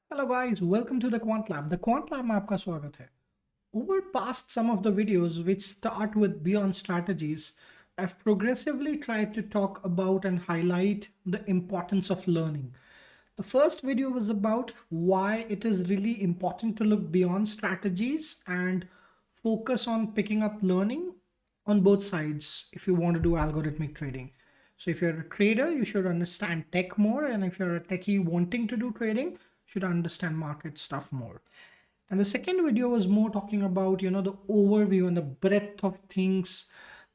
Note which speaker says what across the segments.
Speaker 1: Hello guys, welcome to the Quant Lab. The Quant Lab में आपका स्वागत है. Over past some of the videos which start with beyond strategies, I've progressively tried to talk about and highlight the importance of learning. The first video was about why it is really important to look beyond strategies and focus on picking up learning on both sides if you want to do algorithmic trading. So if you're a trader, you should understand tech more, and if you're a techie wanting to do trading, you should understand market stuff more. And the second video was more talking about, the overview and the breadth of things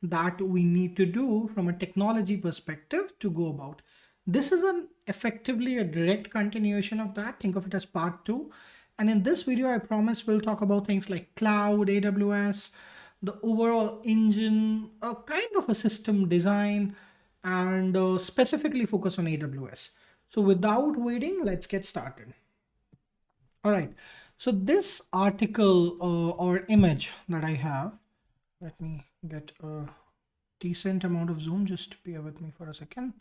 Speaker 1: that we need to do from a technology perspective to go about. This is effectively a direct continuation of that. Think of it as part two. And in this video, I promise we'll talk about things like cloud, AWS, the overall engine, a kind of a system design, and specifically focus on AWS. So without waiting, let's get started. All right. So this article or image that I have, let me get a decent amount of zoom. Just bear with me for a second.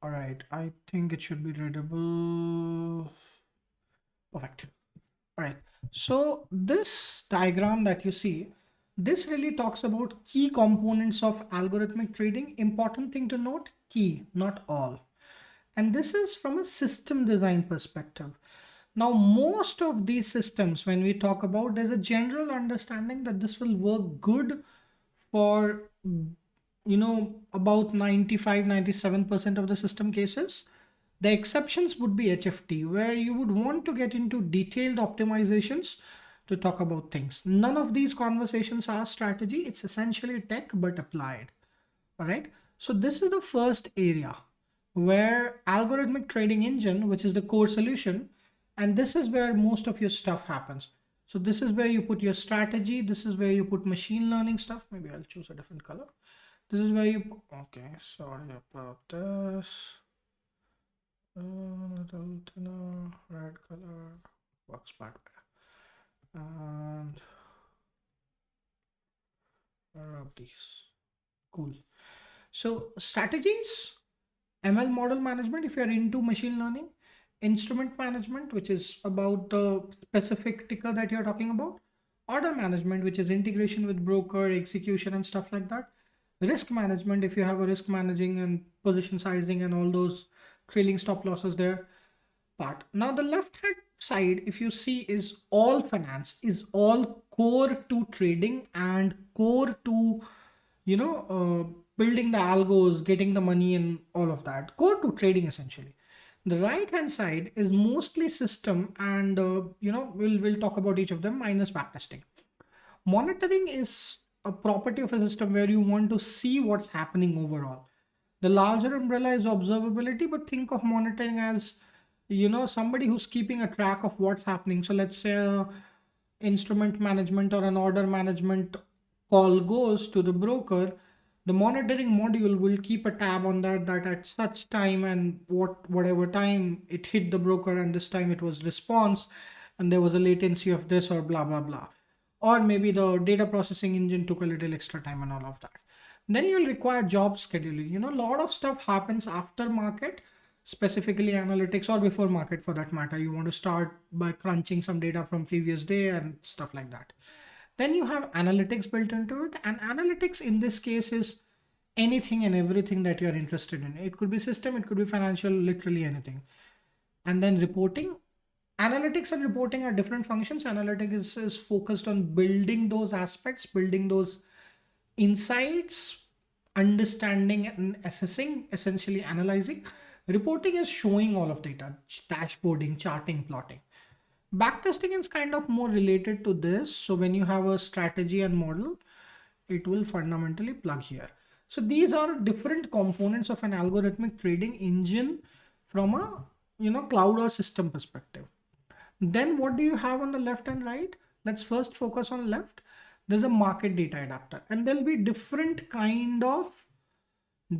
Speaker 1: All right. I think it should be readable. Perfect. All right. So this diagram that you see, this really talks about key components of algorithmic trading. Important thing to note, key, not all. And this is from a system design perspective. Now, most of these systems, when we talk about, there's a general understanding that this will work good for, about 95, 97% of the system cases. The exceptions would be HFT, where you would want to get into detailed optimizations to talk about things. None of these conversations are strategy. It's essentially tech, but applied. All right. So this is the first area where algorithmic trading engine, which is the core solution, and this is where most of your stuff happens. So this is where you put your strategy. This is where you put machine learning stuff. Maybe I'll choose a different color. This is where you, okay, sorry about this. Little thinner, red color, works better. And rub these. Cool. So strategies, ML model management, if you're into machine learning, instrument management, which is about the specific ticker that you're talking about, order management, which is integration with broker, execution, and stuff like that. Risk management, if you have a risk managing and position sizing and all those trailing stop losses there part. Now, the left hand side, if you see, is all finance, is all core to trading and core to, building the algos, getting the money, and all of that. Core to trading essentially. The right hand side is mostly system, and we'll talk about each of them minus backtesting. Monitoring is a property of a system where you want to see what's happening overall. The larger umbrella is observability, but think of monitoring as somebody who's keeping a track of what's happening. So let's say instrument management or an order management call goes to the broker, the monitoring module will keep a tab on that at such time and whatever time it hit the broker, and this time it was response and there was a latency of this or blah blah blah, or maybe the data processing engine took a little extra time and all of that. Then you'll require job scheduling. A lot of stuff happens after market, specifically analytics, or before market for that matter. You want to start by crunching some data from previous day and stuff like that. Then you have analytics built into it, and analytics in this case is anything and everything that you're interested in. It could be system, it could be financial, literally anything. And then reporting. Analytics and reporting are different functions. Analytics is focused on building those aspects, building those insights, understanding and assessing, essentially analyzing. Reporting is showing all of data, dashboarding, charting, plotting. Backtesting is kind of more related to this. So when you have a strategy and model, it will fundamentally plug here. So these are different components of an algorithmic trading engine from a cloud or system perspective. Then what do you have on the left and right? Let's first focus on left. There's a market data adapter, and there'll be different kind of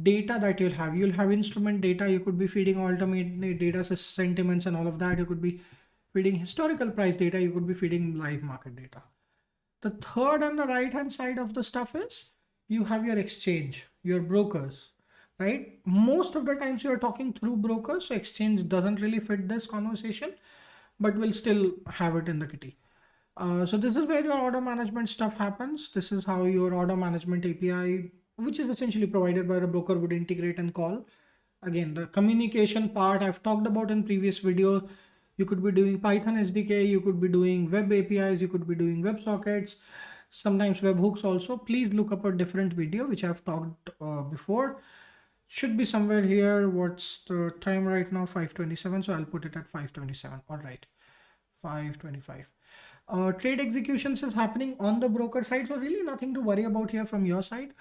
Speaker 1: data that you'll have. You'll have instrument data. You could be feeding alternate data sentiments and all of that. You could be feeding historical price data. You could be feeding live market data. The third on the right hand side of the stuff is you have your exchange, your brokers, right? Most of the times you're talking through brokers, so exchange doesn't really fit this conversation. but we'll still have it in the kitty. So this is where your order management stuff happens. This is how your order management API, which is essentially provided by the broker, would integrate and call. Again, the communication part I've talked about in previous video. You could be doing Python SDK, you could be doing web APIs, you could be doing WebSockets, sometimes webhooks also. Please look up a different video which I've talked before. Should be somewhere here. What's the time right now? 5:27. So I'll put it at 5:27. All right, 5:25. Trade executions is happening on the broker side, so really nothing to worry about here from your side.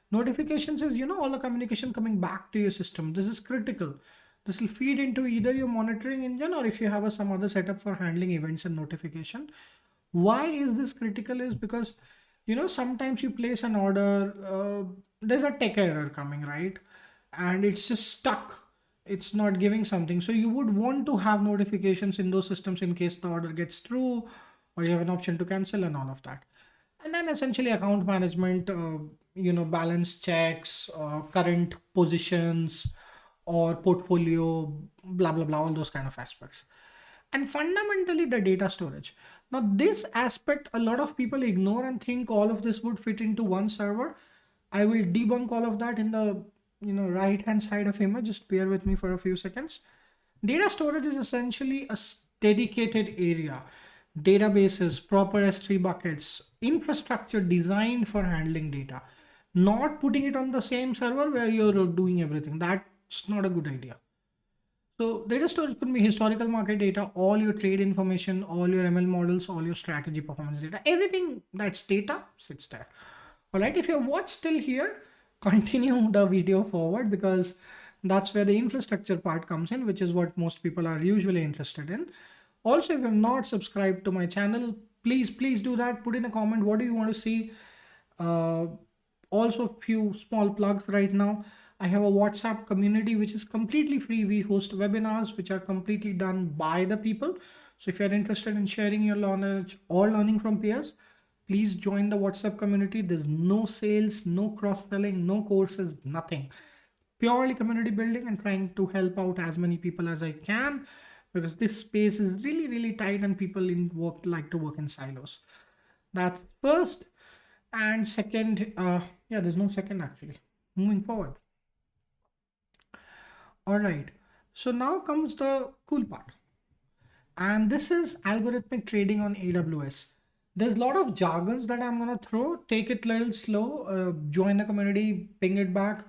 Speaker 1: Notifications is, all the communication coming back to your system. This is critical. This will feed into either your monitoring engine, or if you have some other setup for handling events and notification. Why is this critical is because, sometimes you place an order, there's a tech error coming, right? And it's just stuck. It's not giving something. So you would want to have notifications in those systems in case the order gets through, or you have an option to cancel and all of that. And then essentially account management, balance checks, current positions or portfolio, blah, blah, blah, all those kind of aspects. And fundamentally the data storage. Now this aspect, a lot of people ignore and think all of this would fit into one server. I will debunk all of that in the right hand side of image. Just bear with me for a few seconds. Data storage is essentially a dedicated area, databases, proper S3 buckets, infrastructure designed for handling data, not putting it on the same server where you're doing everything. That's not a good idea. So data storage could be historical market data, all your trade information, all your ML models, all your strategy performance data, everything that's data sits there. All right, if you've watched till here, continue the video forward, because that's where the infrastructure part comes in, which is what most people are usually interested in. Also, if you have not subscribed to my channel, please do that. Put in a comment, what do you want to see? Also, few small plugs right now. I have a WhatsApp community which is completely free. We host webinars which are completely done by the people. So if you're interested in sharing your knowledge or learning from peers, please join the WhatsApp community. There's no sales, no cross-selling, no courses, nothing. Purely community building and trying to help out as many people as I can, because this space is really, really tight and people like to work in silos. That's first. And second, yeah, there's no second actually. Moving forward. All right. So now comes the cool part. And this is algorithmic trading on AWS. There's a lot of jargons that I'm going to throw. Take it a little slow. Join the community, ping it back,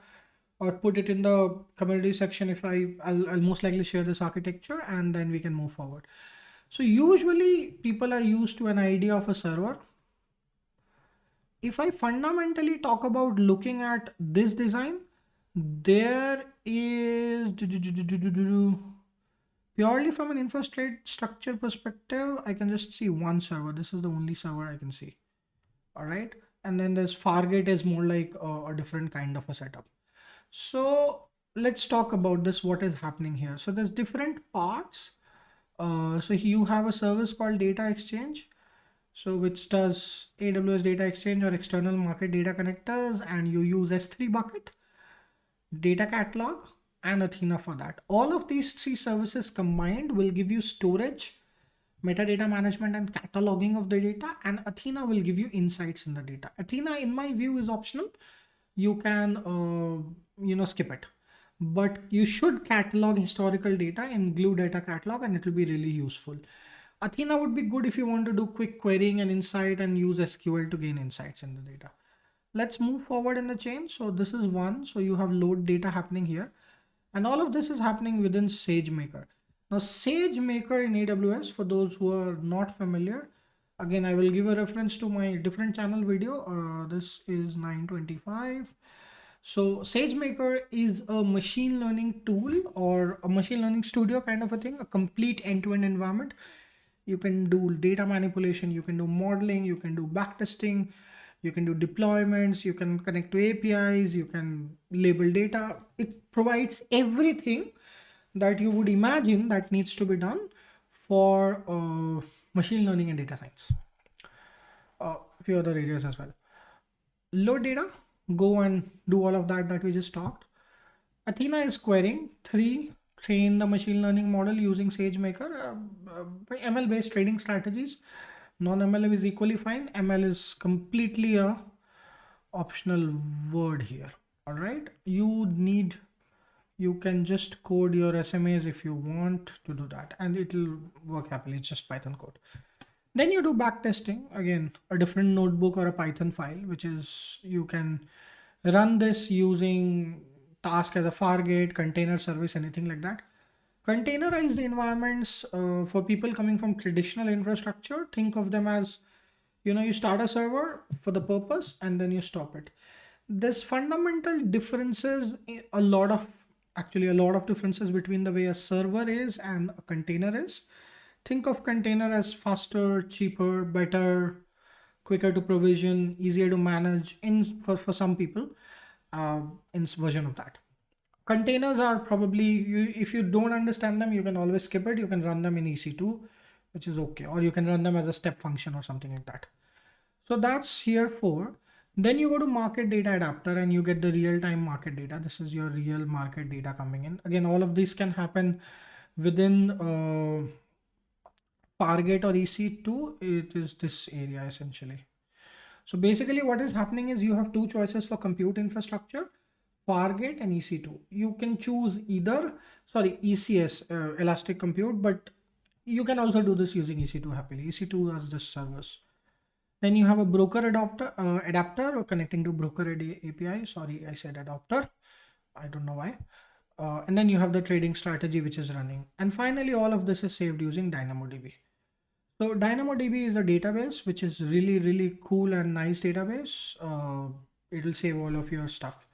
Speaker 1: or put it in the community section. If I'll most likely share this architecture, and then we can move forward. So usually people are used to an idea of a server. If I fundamentally talk about looking at this design, there is purely from an infrastructure perspective, I can just see one server. This is the only server I can see. All right. And then there's Fargate is more like a different kind of a setup. So let's talk about this, what is happening here. So there's different parts. So you have a service called Data Exchange. So which does AWS Data Exchange or external market data connectors, and you use S3 bucket, data catalog, and Athena for that. All of these three services combined will give you storage, metadata management, and cataloging of the data, and Athena will give you insights in the data. Athena, in my view, is optional. You can skip it, but you should catalog historical data in Glue Data Catalog, and it will be really useful. Athena would be good if you want to do quick querying and insight and use SQL to gain insights in the data. Let's move forward in the chain. So this is one. So you have load data happening here, and all of this is happening within SageMaker. Now SageMaker in AWS, for those who are not familiar, again, I will give a reference to my different channel video. This is 925. So SageMaker is a machine learning tool or a machine learning studio kind of a thing, a complete end-to-end environment. You can do data manipulation, you can do modeling, you can do backtesting, you can do deployments, you can connect to APIs, you can label data. It provides everything that you would imagine that needs to be done for machine learning and data science. A few other areas as well. Load data, go and do all of that we just talked. Athena is querying 3 train the machine learning model using SageMaker. ML based trading strategies. Non-ML is equally fine. ML is completely a optional word here. All right, you can just code your SMAs if you want to do that, and it will work happily. It's just Python code. Then you do back testing, again a different notebook or a Python file, which is you can run this using task as a Fargate, container service, anything like that. Containerized environments, for people coming from traditional infrastructure, think of them as, you start a server for the purpose and then you stop it. There's fundamental differences, a lot of differences between the way a server is and a container is. Think of container as faster, cheaper, better, quicker to provision, easier to manage for some people, in version of that. Containers are probably, if you don't understand them, you can always skip it. You can run them in EC2, which is okay, or you can run them as a step function or something like that. So that's here for. Then you go to market data adapter and you get the real-time market data. This is your real market data coming in. Again, all of this can happen within Fargate or EC2. It is this area essentially. So basically what is happening is you have two choices for compute infrastructure, Fargate and EC2. You can choose either, ECS, Elastic Compute, but you can also do this using EC2 happily. EC2 has this service. Then you have a broker adapter or connecting to broker API. Sorry, I said adapter. I don't know why. And then you have the trading strategy, which is running. And finally, all of this is saved using DynamoDB. So DynamoDB is a database, which is really, really cool and nice database. It'll save all of your stuff.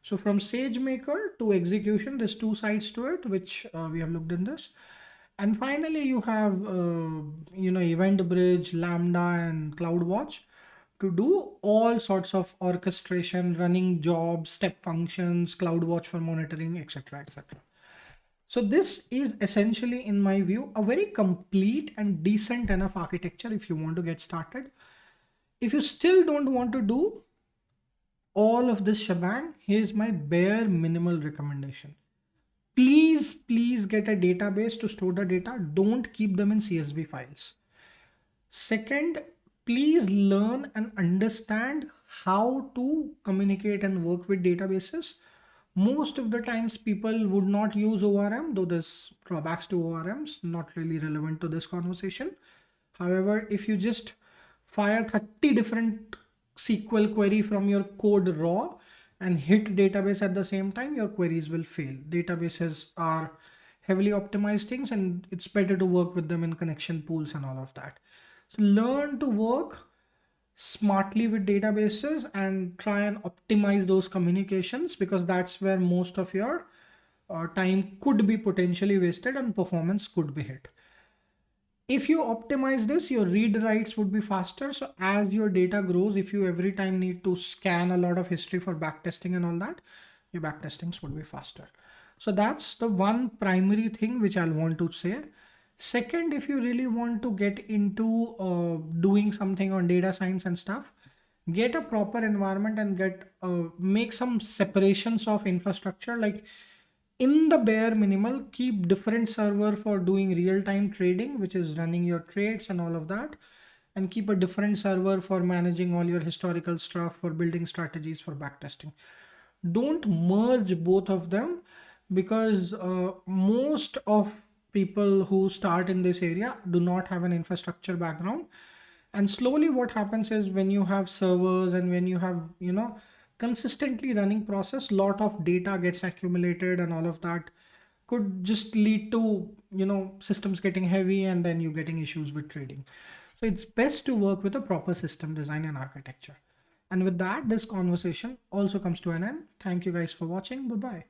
Speaker 1: So from SageMaker to execution, there's two sides to it, which we have looked in this. And finally, you have, Event Bridge, Lambda, and CloudWatch to do all sorts of orchestration, running jobs, step functions, CloudWatch for monitoring, etc., etc. So this is essentially, in my view, a very complete and decent enough architecture if you want to get started. If you still don't want to do all of this shebang, here's my bare minimal recommendation. Please get a database to store the data. Don't keep them in CSV files. Second, please learn and understand how to communicate and work with databases. Most of the times people would not use ORM, though there's drawbacks to ORMs, not really relevant to this conversation. However, if you just fire 30 different SQL query from your code raw and hit database at the same time, your queries will fail. Databases are heavily optimized things, and it's better to work with them in connection pools and all of that. So learn to work smartly with databases and try and optimize those communications, because that's where most of your time could be potentially wasted and performance could be hit. If you optimize this, your read writes would be faster. So as your data grows, if you every time need to scan a lot of history for backtesting and all that, your backtestings would be faster. So that's the one primary thing which I'll want to say. Second, if you really want to get into doing something on data science and stuff, get a proper environment and make some separations of infrastructure. Like, in the bare minimal, keep different server for doing real-time trading, which is running your trades and all of that, and keep a different server for managing all your historical stuff, for building strategies for backtesting. Don't merge both of them, because most of people who start in this area do not have an infrastructure background. And slowly what happens is, when you have servers and when you have, consistently running process, lot of data gets accumulated, and all of that could just lead to, systems getting heavy and then you getting issues with trading. So it's best to work with a proper system design and architecture. And with that, this conversation also comes to an end. Thank you guys for watching. Bye bye.